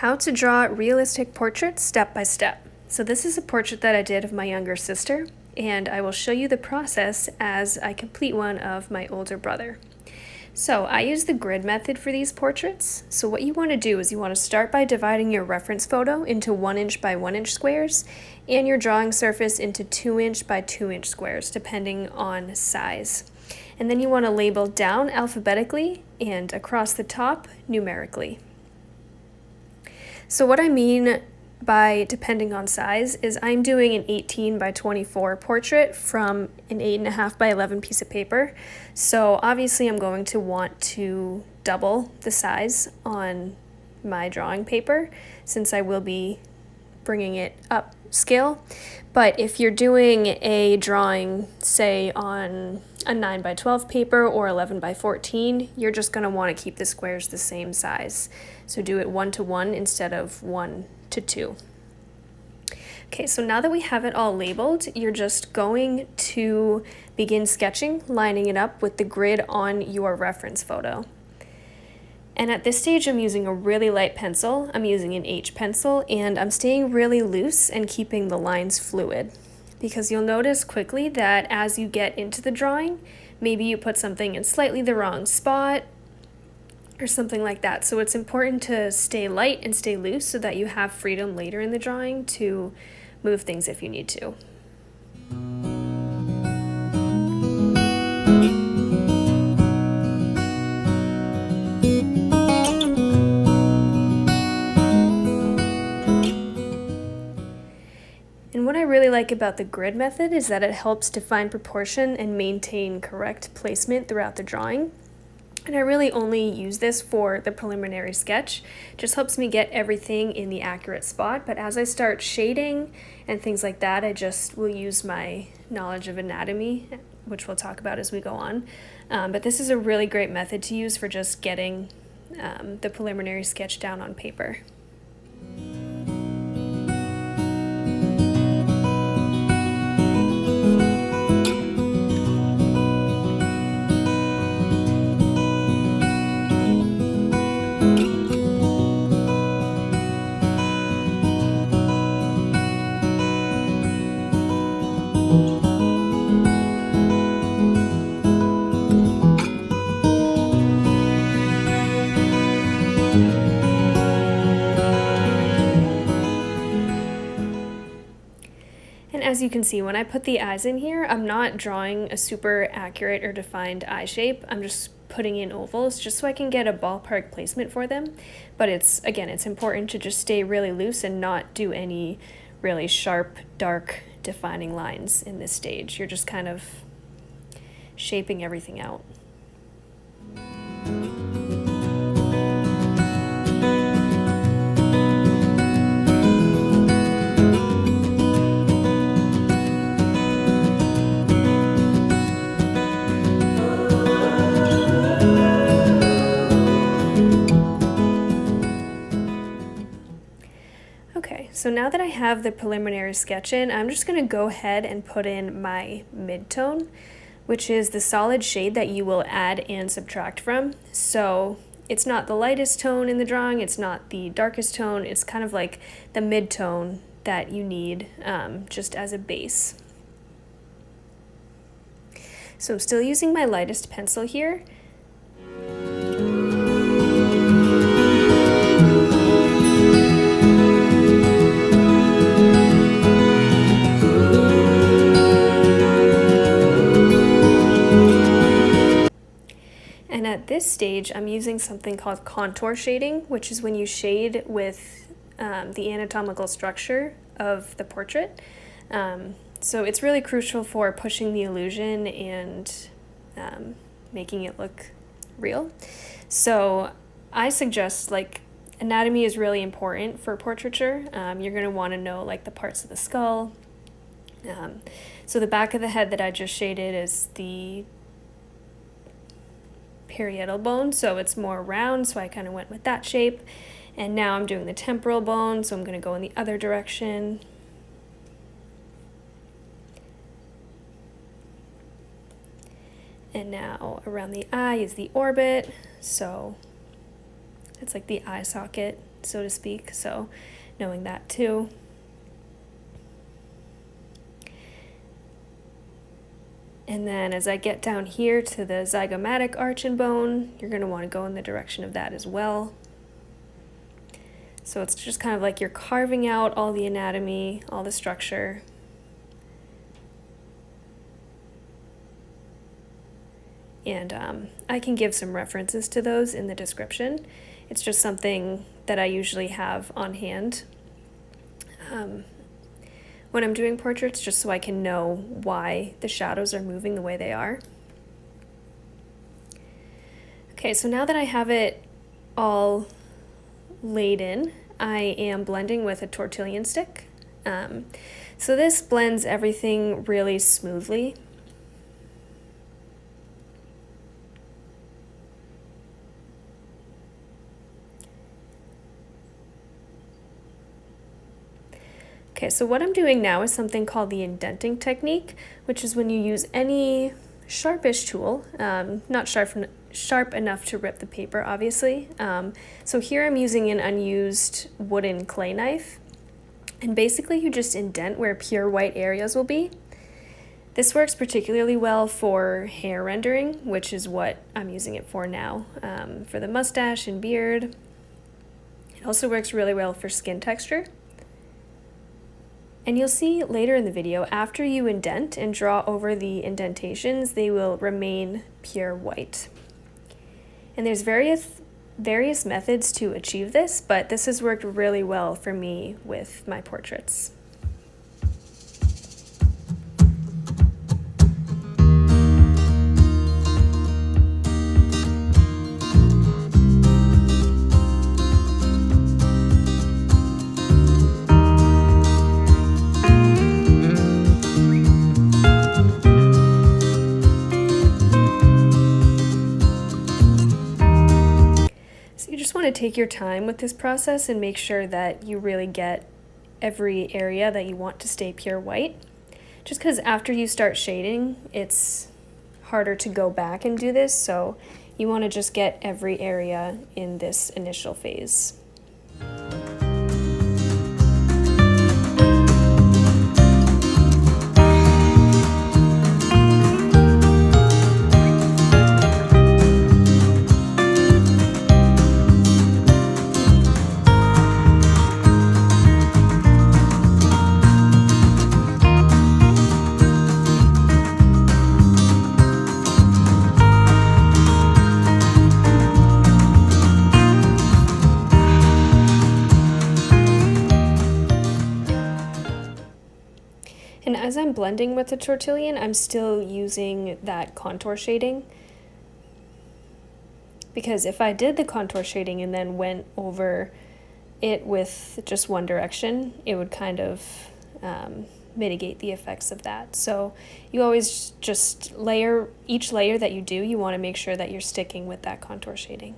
How to draw realistic portraits step by step. So this is a portrait that I did of my younger sister, and I will show you the process as I complete one of my older brother. So I use the grid method for these portraits. So what you want to do is you want to start by dividing your reference photo into 1" by 1" squares and your drawing surface into 2" by 2" squares, depending on size. And then you want to label down alphabetically and across the top numerically. So what I mean by depending on size is I'm doing an 18 by 24 portrait from an 8.5 by 11 piece of paper. So obviously I'm going to want to double the size on my drawing paper since I will be bringing it up scale. But if you're doing a drawing, say on a 9 by 12 paper or 11 by 14, you're just going to want to keep the squares the same size. So do it 1:1 instead of 1:2. Okay, so now that we have it all labeled, you're just going to begin sketching, lining it up with the grid on your reference photo. And at this stage, I'm using a really light pencil. I'm using an H pencil, and I'm staying really loose and keeping the lines fluid. Because you'll notice quickly that as you get into the drawing, maybe you put something in slightly the wrong spot or something like that. So it's important to stay light and stay loose so that you have freedom later in the drawing to move things if you need to. And what I really like about the grid method is that it helps define proportion and maintain correct placement throughout the drawing. And I really only use this for the preliminary sketch. It just helps me get everything in the accurate spot, but as I start shading and things like that, I just will use my knowledge of anatomy, which we'll talk about as we go on. But this is a really great method to use for just getting the preliminary sketch down on paper. And as you can see, when I put the eyes in here, I'm not drawing a super accurate or defined eye shape. I'm just putting in ovals just so I can get a ballpark placement for them. But it's important to just stay really loose and not do any really sharp, dark, defining lines in this stage. You're just kind of shaping everything out. So now that I have the preliminary sketch in, I'm just going to go ahead and put in my midtone, which is the solid shade that you will add and subtract from. So it's not the lightest tone in the drawing, it's not the darkest tone, it's kind of like the midtone that you need just as a base. So I'm still using my lightest pencil here. And at this stage, I'm using something called contour shading, which is when you shade with the anatomical structure of the portrait. So it's really crucial for pushing the illusion and making it look real. So I suggest, like, anatomy is really important for portraiture. You're going to want to know, like, the parts of the skull. So the back of the head that I just shaded is the parietal bone, so it's more round, so I kind of went with that shape. And now I'm doing the temporal bone, so I'm going to go in the other direction. And now around the eye is the orbit, so It's like the eye socket, so to speak, so knowing that too. And then as I get down here to the zygomatic arch and bone, you're going to want to go in the direction of that as well. So it's just kind of like you're carving out all the anatomy, all the structure. And I can give some references to those in the description. It's just something that I usually have on hand when I'm doing portraits, just so I can know why the shadows are moving the way they are. Okay, so now that I have it all laid in, I am blending with a tortillon stick. So this blends everything really smoothly. Okay, so what I'm doing now is something called the Indenting Technique, which is when you use any sharpish tool, not sharp enough to rip the paper, obviously. So here I'm using an unused wooden clay knife, and basically you just indent where pure white areas will be. This works particularly well for hair rendering, which is what I'm using it for now, for the mustache and beard. It also works really well for skin texture. And you'll see later in the video, after you indent and draw over the indentations, they will remain pure white. And there's various methods to achieve this, but this has worked really well for me with my portraits. Want to take your time with this process and make sure that you really get every area that you want to stay pure white. Just because after you start shading, it's harder to go back and do this, so you want to just get every area in this initial phase. And as I'm blending with the tortillon, I'm still using that contour shading, because if I did the contour shading and then went over it with just one direction, it would kind of mitigate the effects of that. So you always just each layer that you do, you want to make sure that you're sticking with that contour shading.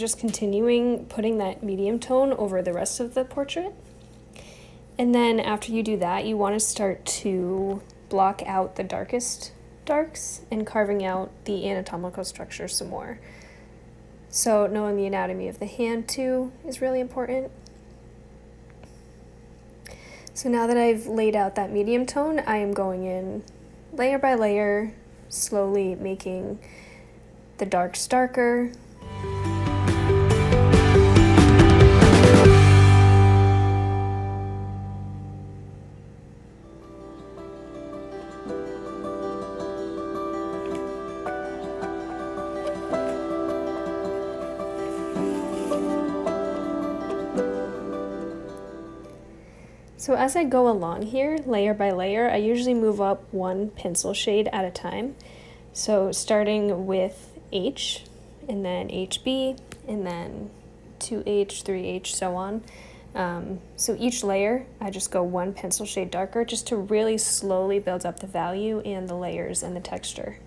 just continuing putting that medium tone over the rest of the portrait. And then after you do that, you want to start to block out the darkest darks and carving out the anatomical structure some more. So knowing the anatomy of the hand too is really important. So now that I've laid out that medium tone, I am going in layer by layer, slowly making the darks darker. So as I go along here, layer by layer, I usually move up one pencil shade at a time. So starting with H, and then HB, and then 2H, 3H, so on. So each layer, I just go one pencil shade darker just to really slowly build up the value and the layers and the texture.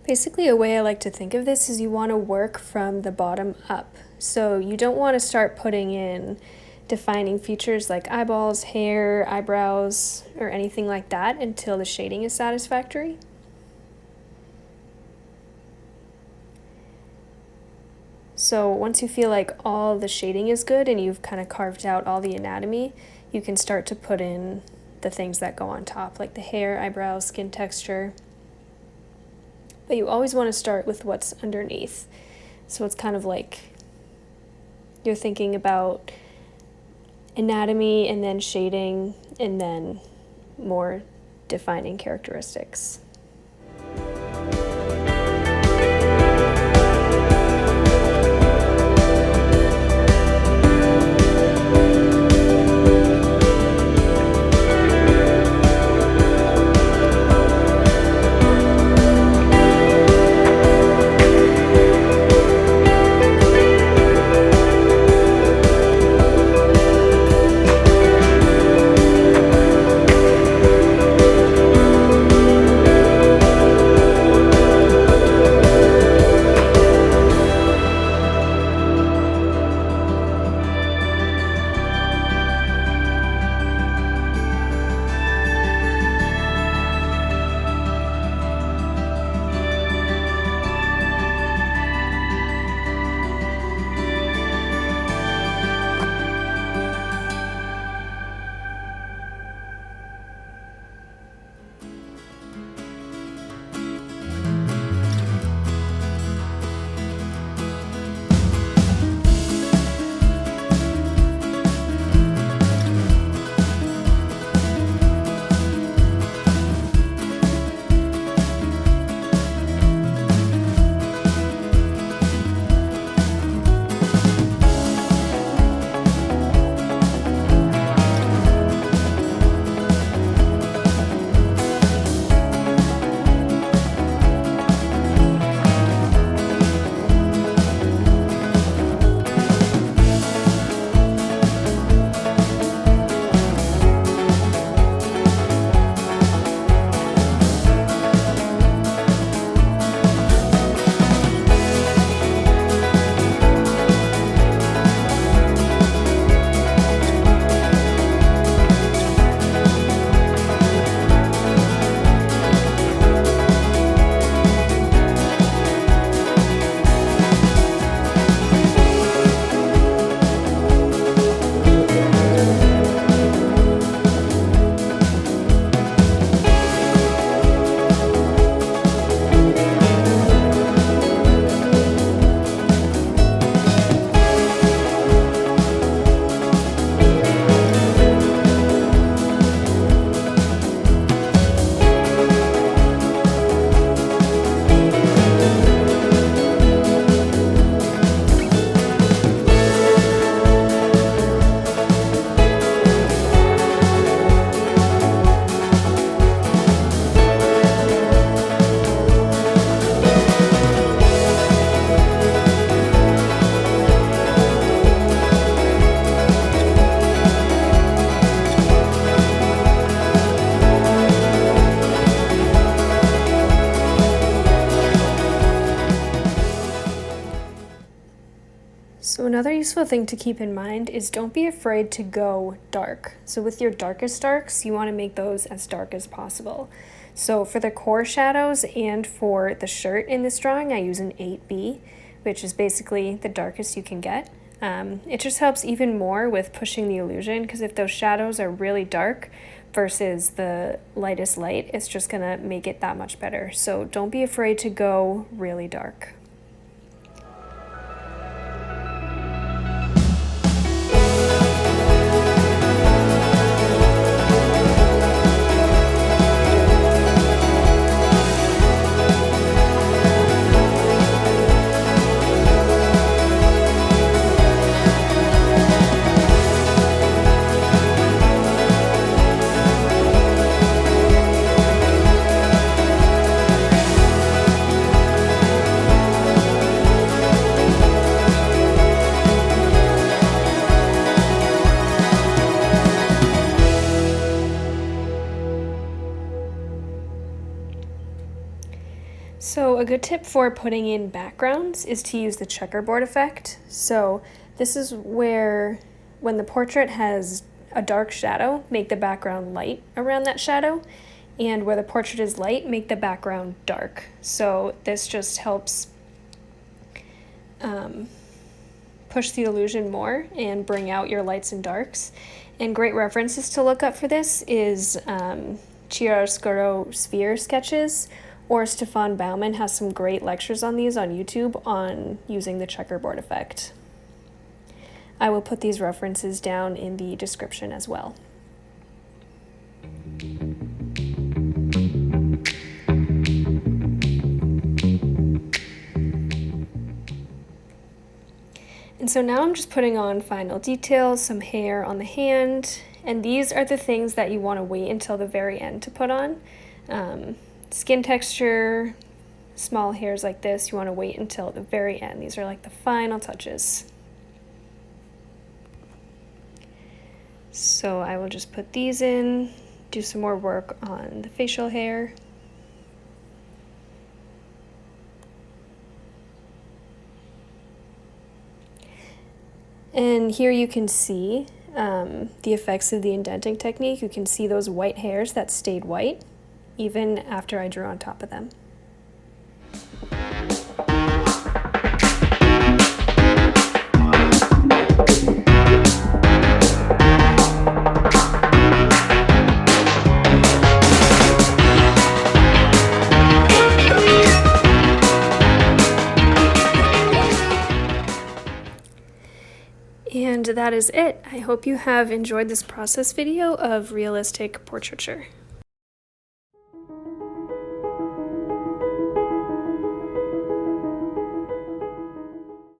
Basically, a way I like to think of this is you want to work from the bottom up. So you don't want to start putting in defining features like eyeballs, hair, eyebrows, or anything like that until the shading is satisfactory. So once you feel like all the shading is good and you've kind of carved out all the anatomy, you can start to put in the things that go on top, like the hair, eyebrows, skin texture. But you always want to start with what's underneath. So it's kind of like you're thinking about anatomy and then shading and then more defining characteristics. another useful thing to keep in mind is don't be afraid to go dark. So with your darkest darks, you want to make those as dark as possible. So for the core shadows and for the shirt in this drawing, I use an 8B, which is basically the darkest you can get. It just helps even more with pushing the illusion, because if those shadows are really dark versus the lightest light, it's just gonna make it that much better. So don't be afraid to go really dark. So a good tip for putting in backgrounds is to use the checkerboard effect. So this is where, when the portrait has a dark shadow, make the background light around that shadow, and where the portrait is light, make the background dark. So this just helps push the illusion more and bring out your lights and darks. And great references to look up for this is chiaroscuro sphere sketches, or Stefan Baumann has some great lectures on these on YouTube on using the checkerboard effect. I will put these references down in the description as well. And so now I'm just putting on final details, some hair on the hand, and these are the things that you want to wait until the very end to put on. Skin texture, small hairs like this, you want to wait until the very end. These are like the final touches. So I will just put these in, do some more work on the facial hair. And here you can see the effects of the indenting technique. You can see those white hairs that stayed white even after I drew on top of them. And that is it. I hope you have enjoyed this process video of realistic portraiture.